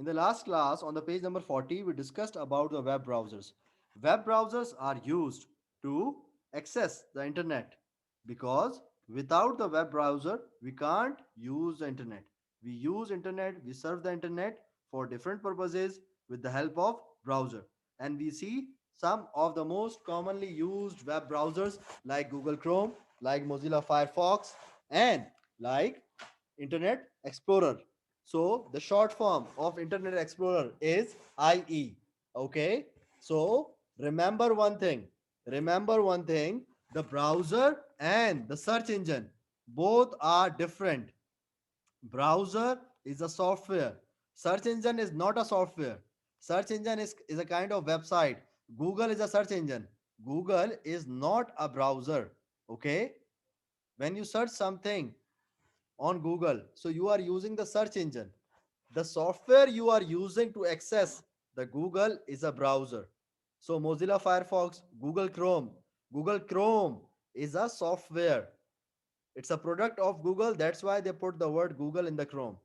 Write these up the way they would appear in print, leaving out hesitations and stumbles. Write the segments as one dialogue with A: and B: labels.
A: In the last class, on the page number 40, we discussed about the web browsers. Web browsers are used to access the internet because without the web browser, we can't use the internet. We use internet, we serve the internet for different purposes with the help of browser. And we see some of the most commonly used web browsers like Google Chrome, like Mozilla Firefox, and like Internet Explorer. So the short form of Internet Explorer is IE. Okay. So remember one thing. Remember one thing. The browser and the search engine both are different. Browser is a software. Search engine is not a software. Search engine is a kind of website. Google is a search engine. Google is not a browser. Okay. When you search something on Google, so you are using the search engine. The software you are using to access the Google is a browser. So Mozilla Firefox, Google Chrome is a software. It's a product of Google. That's why they put the word Google in the Chrome.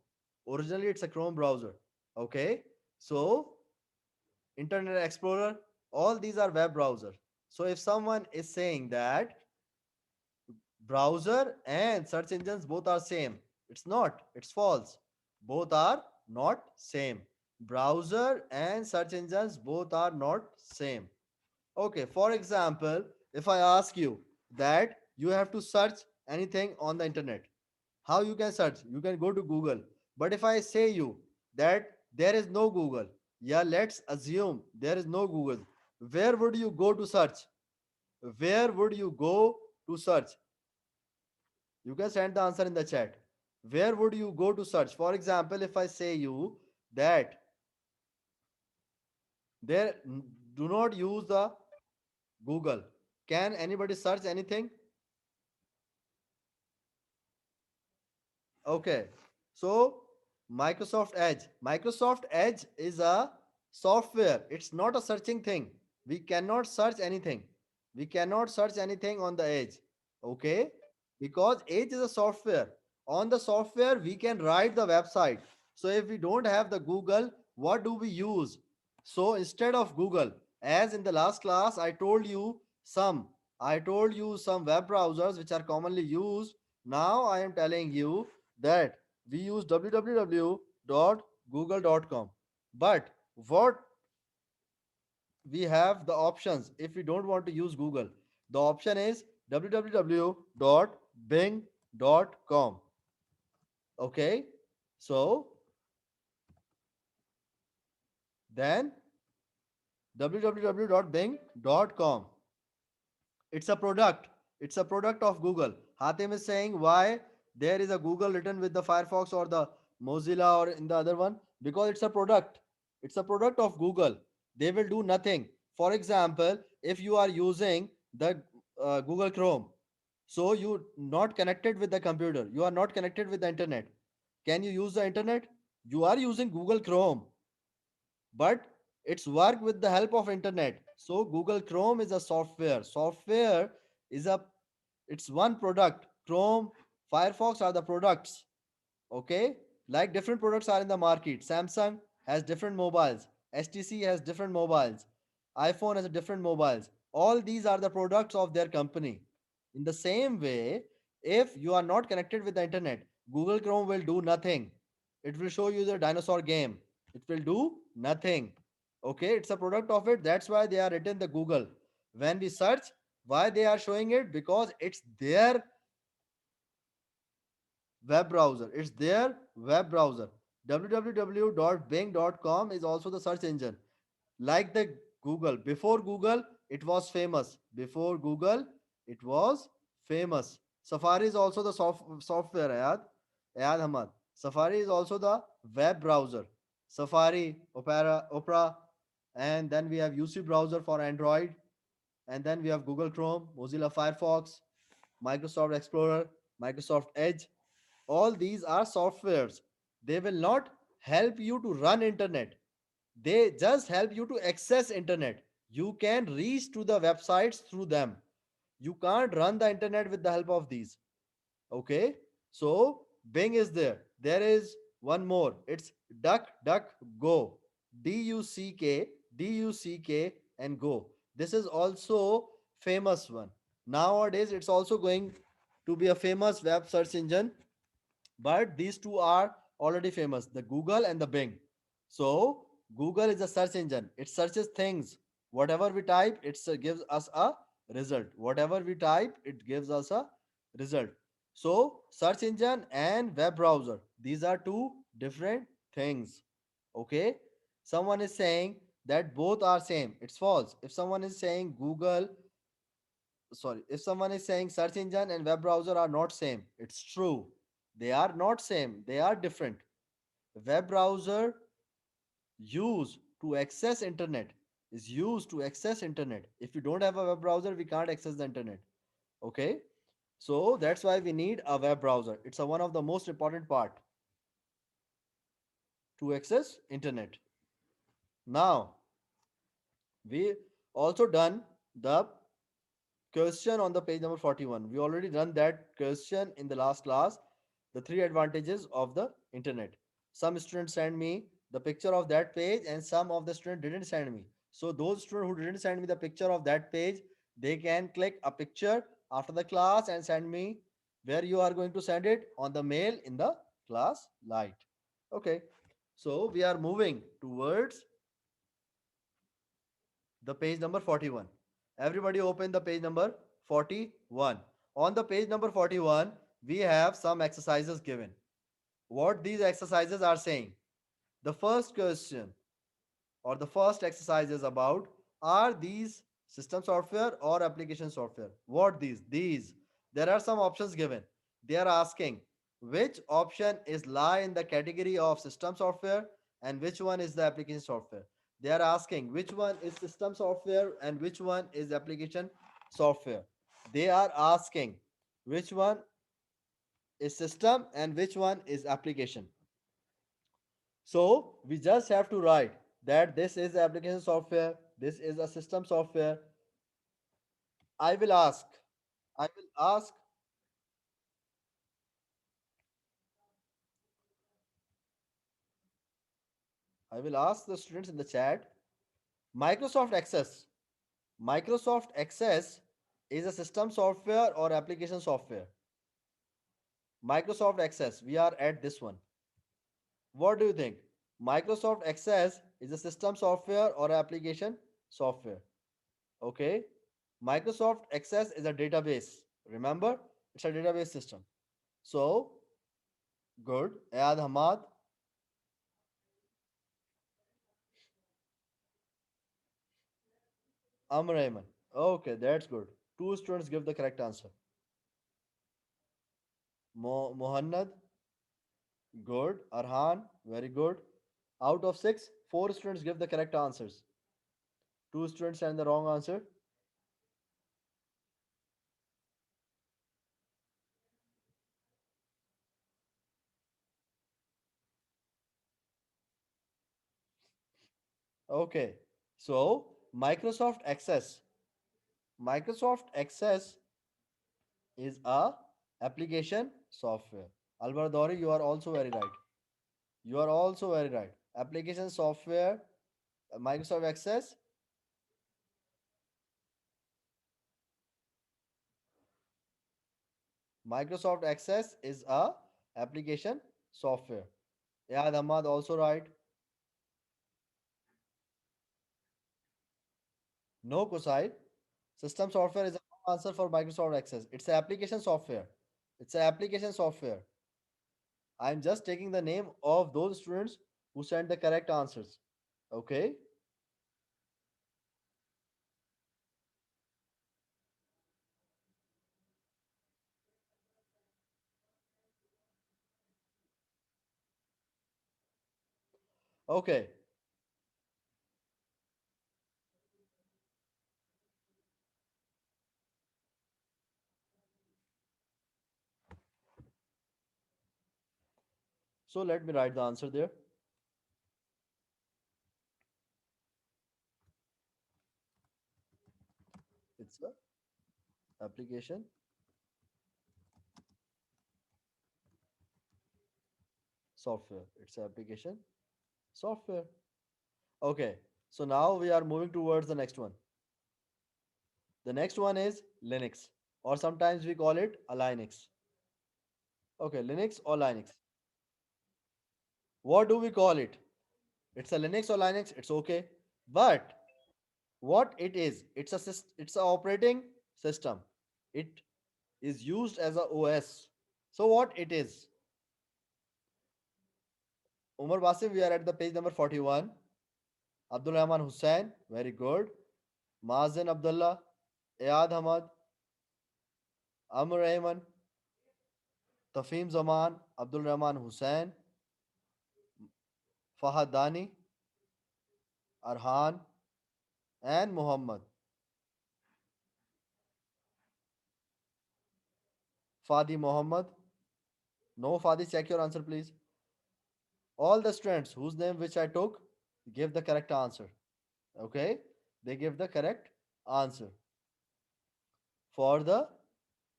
A: Originally, it's a Chrome browser. Okay. So Internet Explorer, all these are web browser. So if someone is saying that browser and search engines both are same, it's not, it's false. Both are not same. Browser and search engines both are not same. Okay, for example, if I ask you that you have to search anything on the internet, how you can search? You can go to Google. But if I say you that there is no Google, yeah, let's assume there is no Google, where would you go to search? Where would you go to search? You can send the answer in the chat. Where would you go to search? For example, if I say you that there, do not use the Google, can anybody search anything? Okay. So Microsoft Edge is a software. It's not a searching thing. We cannot search anything. We cannot search anything on the Edge. Okay. Because Edge is a software. On the software, we can write the website. So if we don't have the Google, what do we use? So instead of Google, as in the last class, I told you some web browsers which are commonly used. Now I am telling you that we use www.google.com. But what we have the options if we don't want to use Google, the option is www.bing.com. Okay, so then www.bing.com, it's a product. It's a product of Google. Hatim is saying why there is a Google written with the Firefox or the Mozilla or in the other one, because it's a product. It's a product of Google. They will do nothing. For example, if you are using the Google Chrome, so you not connected with the computer, you are not connected with the internet. Can you use the internet? You are using Google Chrome, but it's work with the help of internet. So Google Chrome is a software is a, it's one product. Chrome, Firefox are the products. Okay, like different products are in the market. Samsung has different mobiles, HTC has different mobiles, iPhone has a different mobiles. All these are the products of their company. In the same way, if you are not connected with the internet, Google Chrome will do nothing. It will show you the dinosaur game. It will do nothing. Okay, it's a product of it. That's why they are written the Google. When we search, why they are showing it? Because it's their web browser. It's their web browser. www.bing.com is also the search engine. Like the Google. Before Google, it was famous. Before Google, it was famous. Safari is also the software, Ayad Hamad. Safari is also the web browser. Safari, Opera, and then we have UC browser for Android, and then we have Google Chrome, Mozilla Firefox, Microsoft Explorer, Microsoft Edge. All these are softwares. They will not help you to run internet. They just help you to access internet. You can reach to the websites through them. You can't run the internet with the help of these. Okay, so Bing is there. There is One more. It's duck, duck, go. D-U-C-K, D-U-C-K, and go. This is also famous one. Nowadays, it's also going to be a famous web search engine, but these two are already famous, the Google and the Bing. So Google is a search engine. It searches things. Whatever we type, it gives us a result. Whatever we type, it gives us a result. So search engine and web browser, these are two different things. Okay, someone is saying that both are same. It's false. If someone is saying Google, sorry, if someone is saying search engine and web browser are not same, it's true. They are not same, they are different. Web browser used to access internet, is used to access internet. If you don't have a web browser, we can't access the internet. Okay, so that's why we need a web browser. It's a one of the most important part to access internet. Now we also done the question on the page number 41. We already done that question in the last class. The three advantages of the internet. Some students send me the picture of that page and some of the students didn't send me. So those students who didn't send me the picture of that page, they can click a picture after the class and send me where you are going to send it on the mail in the class light. Okay. So we are moving towards the page number 41. Everybody open the page number 41. On the page number 41, we have some exercises given. What these exercises are saying. The first question or the first exercise is about, are these system software or application software? What these? These. There are some options given. They are asking which option is lie in the category of system software and which one is the application software. They are asking which one is system software and which one is application software. They are asking which one is system and which one is application. So we just have to write that this is application software, this is a system software. I will ask, I will ask, I will ask the students in the chat. Microsoft Access. Microsoft Access is a system software or application software. Microsoft Access. We are at this one. What do you think? Microsoft Access is a system software or application software. Okay. Microsoft Access is a database. Remember, it's a database system. So good. Ayad Hamad, Amrayman. Okay, that's good. Two students give the correct answer. Mohannad, good. Arhan, very good. Out of six, four students give the correct answers. Two students and the wrong answer. Okay. So Microsoft Access. Microsoft Access is a application software. Albardori, you are also very right. You are also very right. Application software, Microsoft Access. Microsoft Access is a application software. Yeah, Ahmad also right. No, Kusai. System software is a wrong answer for Microsoft Access. It's an application software. It's an application software. I'm just taking the name of those students who sent the correct answers. Okay. Okay. So let me write the answer there. It's a application software. It's application software. Okay, so now we are moving towards the next one. The next one is Linux, or sometimes we call it a Linux. Okay, Linux or Linux. What do we call it? It's a Linux or Linux, it's okay. But what it is, it's a operating system. It is used as a OS. So what it is? Umar Basim, we are at the page number 41. Abdul Rahman Hussain, very good. Mazen Abdullah, Ayad Ahmad, Amr Rahman, Tafim Zaman, Abdul Rahman Hussain, Fahad Dani, Arhan, and Muhammad. Fadi Muhammad. No, Fadi, check your answer, please. All the students whose name which I took give the correct answer. Okay? They give the correct answer for the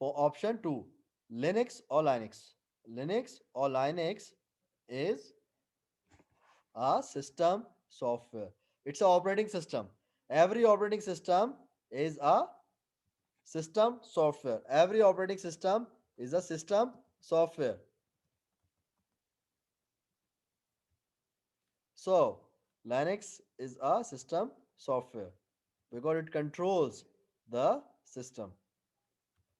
A: option 2. Linux or Linux. Linux or Linux is a system software. It's an operating system. Every operating system is a system software. Every operating system is a system software. So, Linux is a system software because it controls the system.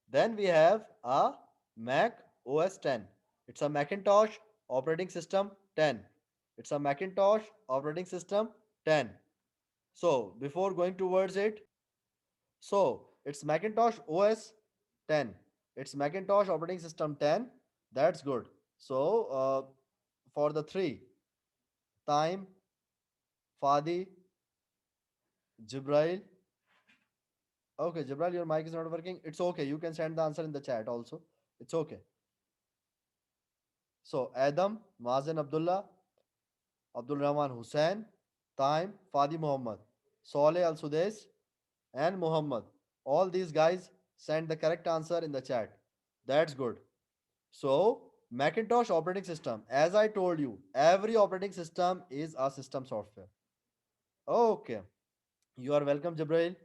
A: Then we have a Mac OS 10. It's a Macintosh operating system 10. It's a Macintosh operating system 10. So, before going towards it, so it's Macintosh OS 10. It's Macintosh operating system 10. That's good. So, for the three, Time, Fadi, Jibrail. Okay, Jibrail, your mic is not working. It's okay. You can send the answer in the chat also. It's okay. So, Adam, Mazen Abdullah, Abdul Rahman Hussain, Time, Fadi Muhammad, Saleh Al Sudes, and Muhammad. All these guys send the correct answer in the chat. That's good. So, Macintosh operating system, as I told you, every operating system is a system software. Okay, you are welcome, Jibrail.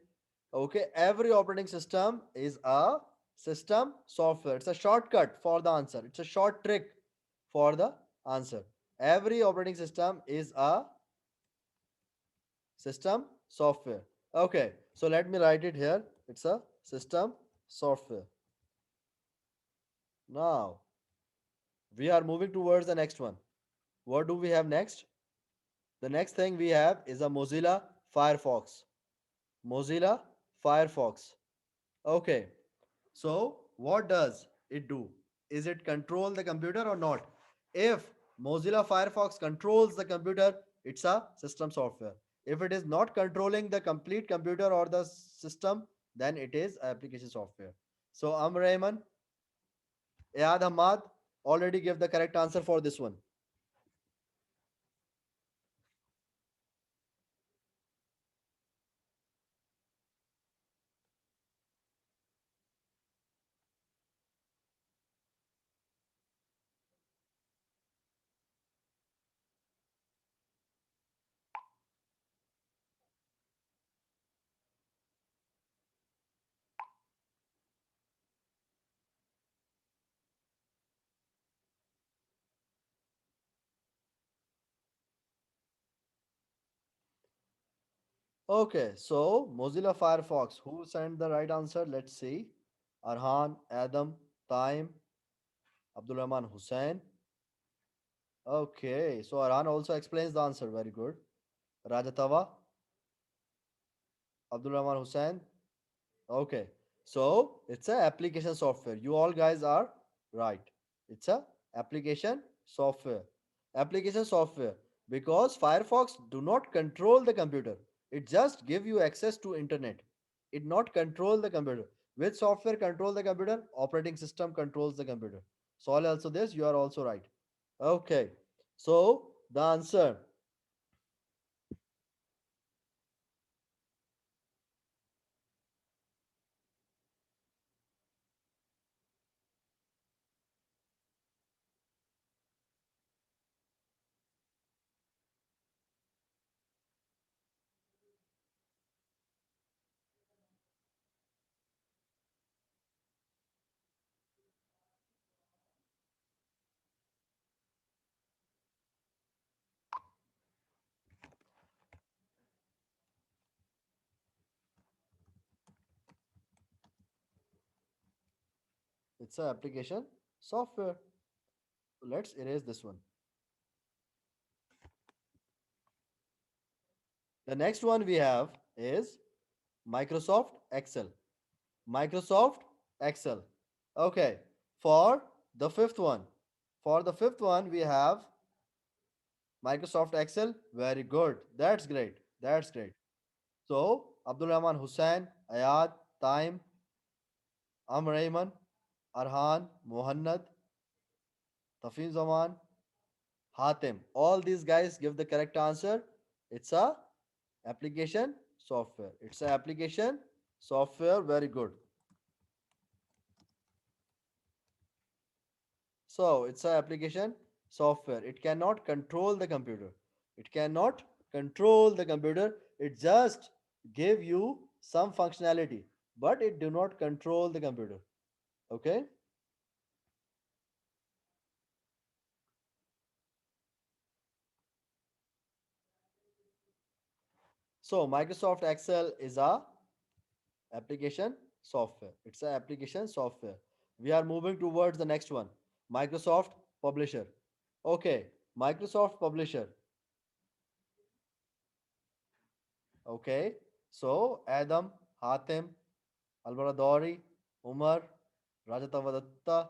A: Okay, every operating system is a system software. It's a shortcut for the answer, it's a short trick for the answer. Every operating system is a system software. Okay, so let me write it here. It's a system software. Now, we are moving towards the next one. What do we have next? The next thing we have is a Mozilla Firefox. Mozilla Firefox. Okay, so what does it do? Is it control the computer or not? If Mozilla Firefox controls the computer, it's a system software. If it is not controlling the complete computer or the system, then it is application software. So Rahman, Ayad Ahmad already gave the correct answer for this one. Okay, so Mozilla Firefox. Who sent the right answer? Let's see. Arhan, Adam, Time, Abdul Rahman Hussain. Okay, so Arhan also explains the answer. Very good. Rajatawa, Abdul Rahman Hussain. Okay, so it's a application software. You all guys are right. It's a application software. Application software because Firefox do not control the computer. It just give you access to internet. It not control the computer. Which software control the computer? Operating system controls the computer. So also this, you are also right. Okay, so the answer. It's an application software. So let's erase this one. The next one we have is Microsoft Excel. Microsoft Excel. Okay. For the fifth one, we have Microsoft Excel. Very good. That's great. That's great. So Abdul Rahman Hussain, Ayad, Taim, Rayman, Arhan, Mohannad, Tafim Zaman, Hatem. All these guys give the correct answer. It's a application software. It's a application software. Very good. So it's a application software. It cannot control the computer. It cannot control the computer. It just give you some functionality, but it do not control the computer. Okay. So Microsoft Excel is a application software. It's a application software. We are moving towards the next one. Microsoft Publisher. Okay. Microsoft Publisher. Okay. So Adam, Hatem, Albaradori, Umar, Rajatavadatta,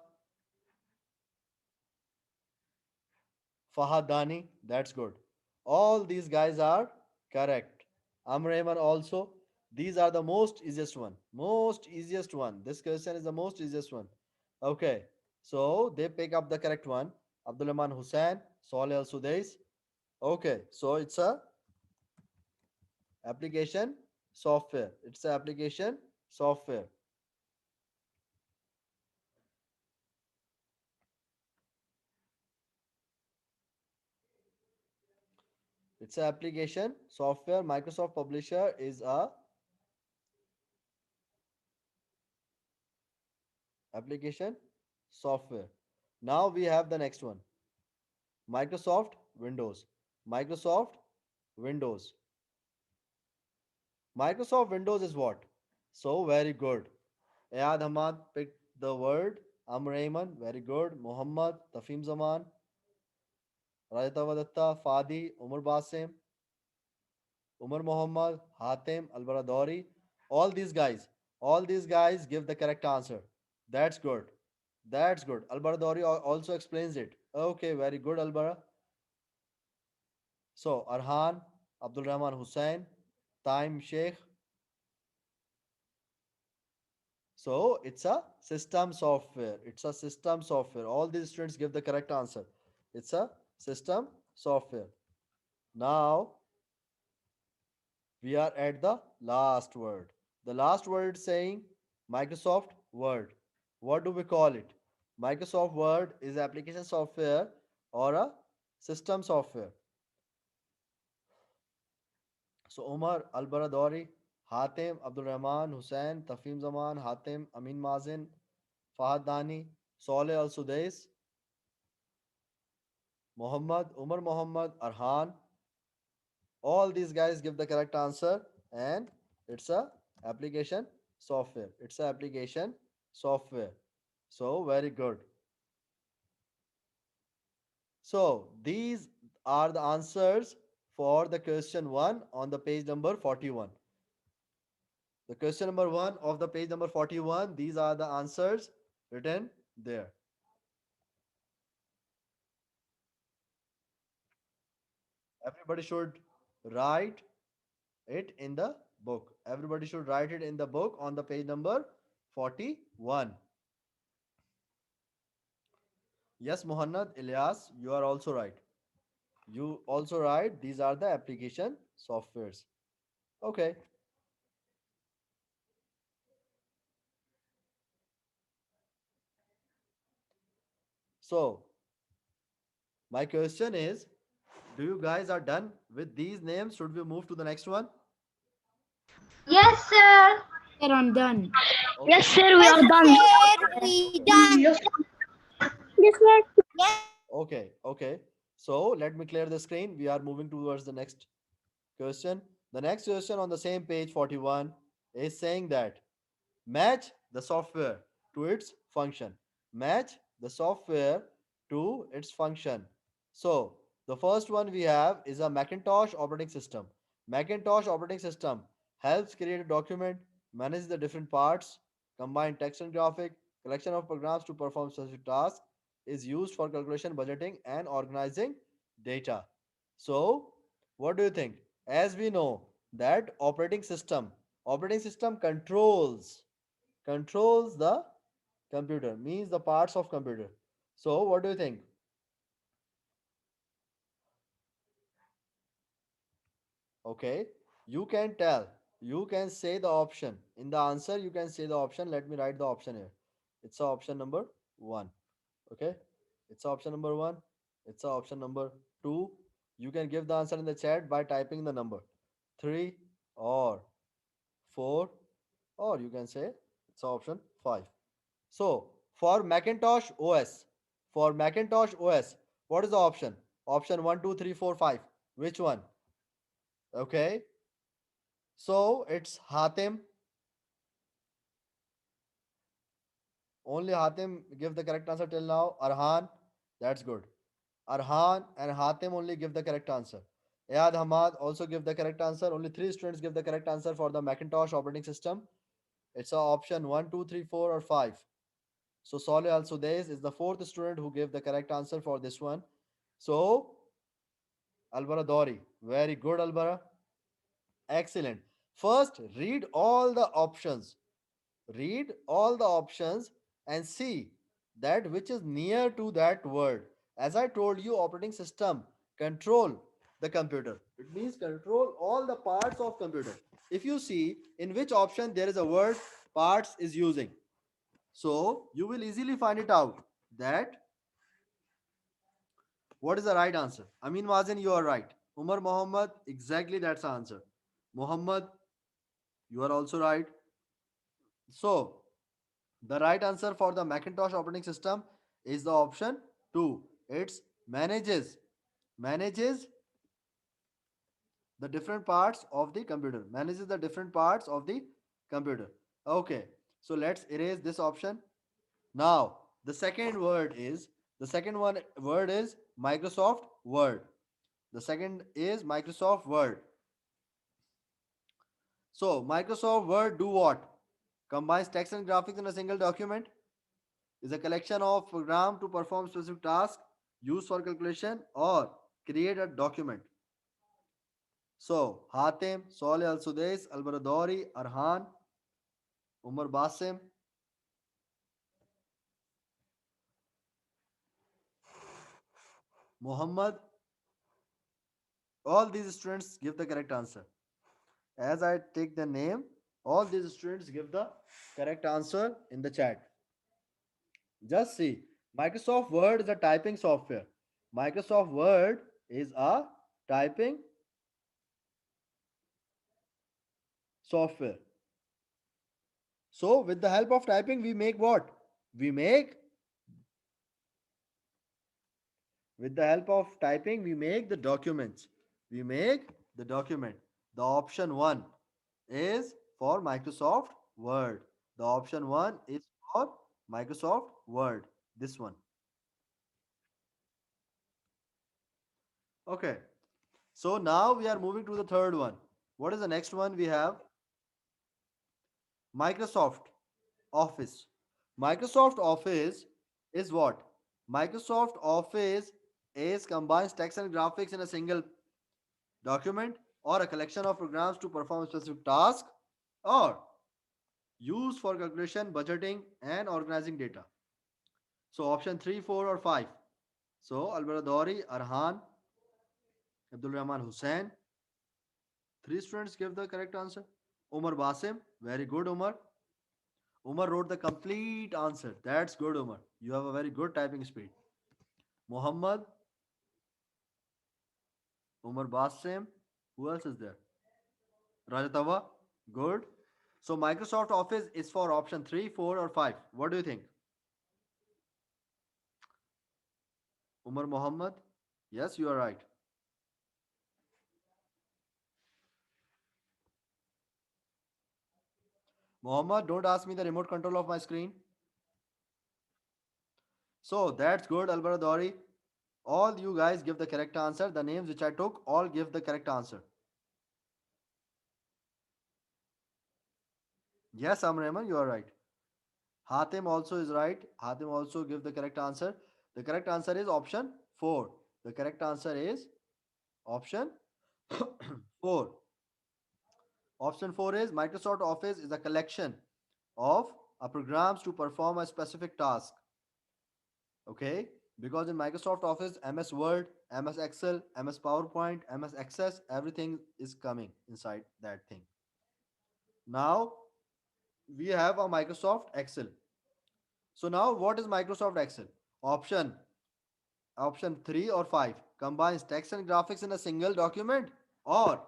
A: Fahadani. That's good. All these guys are correct. Amrayman also. These are the most easiest one. Most easiest one. This question is the most easiest one. Okay. So they pick up the correct one. Abdul Rahman Hussain, Saleh Al Sudais. Okay. So it's a application software. It's a application software. It's an application software. Microsoft Publisher is a application software. Now we have the next one. Microsoft Windows. Microsoft Windows. Microsoft Windows is what? So very good. Ayad Hamad picked the word. Amr very good. Muhammad, Tafim Zaman, Rajatavadatta, Fadi, Umar Basim, Umar Muhammad, Hatem, Albaradori. All these guys give the correct answer. That's good. That's good. Albaradori also explains it. Okay, very good, Albara. So, Arhan, Abdul Rahman Hussain, Taim Sheikh. So, it's a system software. It's a system software. All these students give the correct answer. It's a system software. Now, we are at the last word. The last word saying Microsoft Word. What do we call it? Microsoft Word is application software or a system software. So Umar Al Baradori, Hatem Abdul Rahman Hussain, Tafim Zaman, Hatem Amin Mazin, Fahad Dani, Saleh Al Sudais, Muhammad Umar Muhammad Arhan. All these guys give the correct answer, and it's a application software. It's a application software. So very good. So these are the answers for the question 1 on the page number 41. The question number 1 of the page number 41, these are the answers written there. Everybody should write it in the book. Everybody should write it in the book on the page number 41. Yes, Muhammad Ilyas, you are also right. You also write these are the application softwares. Okay. So my question is, do you guys are done with these names? Should we move to the next one?
B: Yes, sir.
C: Sir, I'm done.
B: Yes,
A: Okay.
B: sir. We
D: Yes,
B: are done.
D: sir, we done.
B: Yes, yes, sir.
D: Yes,
A: Okay. Okay. So let me clear the screen. We are moving towards the next question. The next question on the same page 41 is saying that match the software to its function. match the software to its function. So, the first one we have is a Macintosh operating system. Macintosh operating system helps create a document, manage the different parts, combine text and graphic, collection of programs to perform specific tasks, is used for calculation, budgeting, and organizing data. So, what do you think? As we know that operating system controls the computer, means the parts of computer. So what do you think? Okay, you can tell, you can say the option in the answer, you can say the option. Let me write the option here. It's a option number 1. Okay, it's a option number 1, it's a option number 2. You can give the answer in the chat by typing the number 3 or 4, or you can say it's option 5. So for Macintosh OS, what is the option? Option one, 2, 3, 4, 5. Which one? Okay. So it's Hatim. Only Hatim give the correct answer till now. Arhan, that's good. Arhan and Hatim only give the correct answer. Ayad Hamad also give the correct answer. Only three students give the correct answer for the Macintosh operating system. It's a option one, 2, 3, 4, or 5. So Saleh Al Sudais is the fourth student who gave the correct answer for this one. So Albara Dori, very good Albara. Excellent. First, read all the options. Read all the options and see that which is near to that word. As I told you, operating system control the computer. It means control all the parts of computer. If you see in which option there is a word parts is using, so you will easily find it out that what is the right answer. Amin Mazin, you are right. Umar Muhammad, exactly that's the answer. Muhammad, you are also right. So, the right answer for the Macintosh operating system is the option 2. It's manages the different parts of the computer. Manages the different parts of the computer. Okay. So let's erase this option. Now, the second one word is Microsoft Word. The second is Microsoft Word. So, Microsoft Word do what? Combines text and graphics in a single document, is a collection of programs to perform specific tasks, used for calculation, or create a document. So, Hatem, Saleh Al Sudais, Al Baradori, Arhan, Umar Basim, Muhammad, all these students give the correct answer. As I take the name, all these students give the correct answer in the chat. Just see, Microsoft Word is a typing software. Microsoft Word is a typing software. So, with the help of typing, we make what? We make, with the help of typing, we make the documents. We make the document. The option 1 is for Microsoft Word. The option 1 is for Microsoft Word. This one. Okay. So now we are moving to the third one. What is the next one we have? Microsoft Office. Microsoft Office is what? Microsoft Office is combines text and graphics in a single document or a collection of programs to perform a specific task or used for calculation, budgeting, and organizing data. So option 3, 4, or 5. So Albaradori, Arhan, Abdul Rahman Hussain. Three students gave the correct answer. Umar Basim, very good Umar. Umar wrote the complete answer. That's good, Umar. You have a very good typing speed. Muhammad, Umar Basim. Who else is there? Rajatawa. Good. So Microsoft Office is for option 3, 4, or 5. What do you think? Umar Muhammad? Yes, you are right. Muhammad, don't ask me the remote control of my screen. So that's good, Albaradori. All you guys give the correct answer. The names which I took, all give the correct answer. Yes, Amreman, you are right. Hatim also is right. Hatim also give the correct answer. The correct answer is option 4. The correct answer is option 4. Option 4 is Microsoft Office is a collection of programs to perform a specific task. Okay? Because in Microsoft Office, MS Word, MS Excel, MS PowerPoint, MS Access, everything is coming inside that thing. Now we have a Microsoft Excel. So now what is Microsoft Excel? Option Option 3 or 5 combines text and graphics in a single document or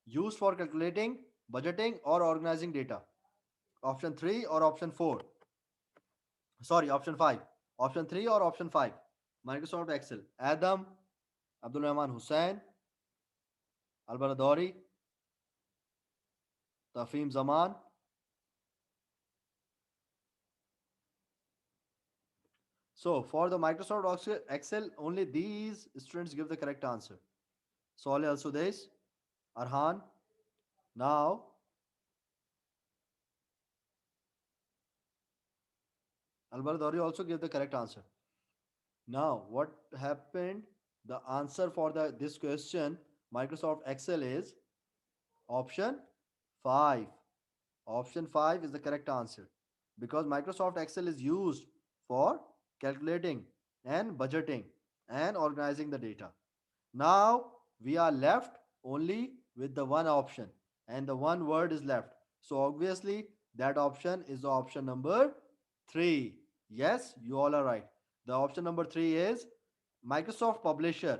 A: used for calculating, budgeting, or organizing data. Option 3 or option 4. Sorry, option 5. Option 3 or option 5. Microsoft Excel. Adam, Abdul Rahman Hussain, Albaradori, Tafim Zaman. So for the Microsoft Excel, only these students give the correct answer. Soleh Al Sudais, Arhan. Now, Albaradori also gave the correct answer. Now, what happened? The answer for this question, Microsoft Excel, is option 5. Option 5 is the correct answer because Microsoft Excel is used for calculating and budgeting and organizing the data. Now we are left only with the one option and the one word is left. So obviously that option is the option number 3. Yes, you all are right. The option number 3 is Microsoft Publisher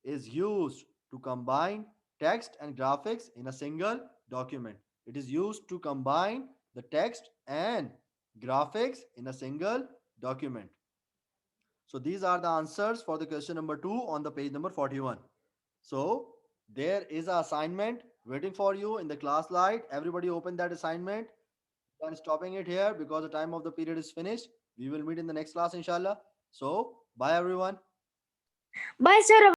A: is used to combine text and graphics in a single document. It is used to combine the text and graphics in a single document. So these are the answers for the question number 2 on the page number 41. So there is an assignment waiting for you in the class light. Everybody open that assignment. I'm stopping it here because the time of the period is finished. We will meet in the next class, inshallah. So bye everyone.
B: Bye, sir.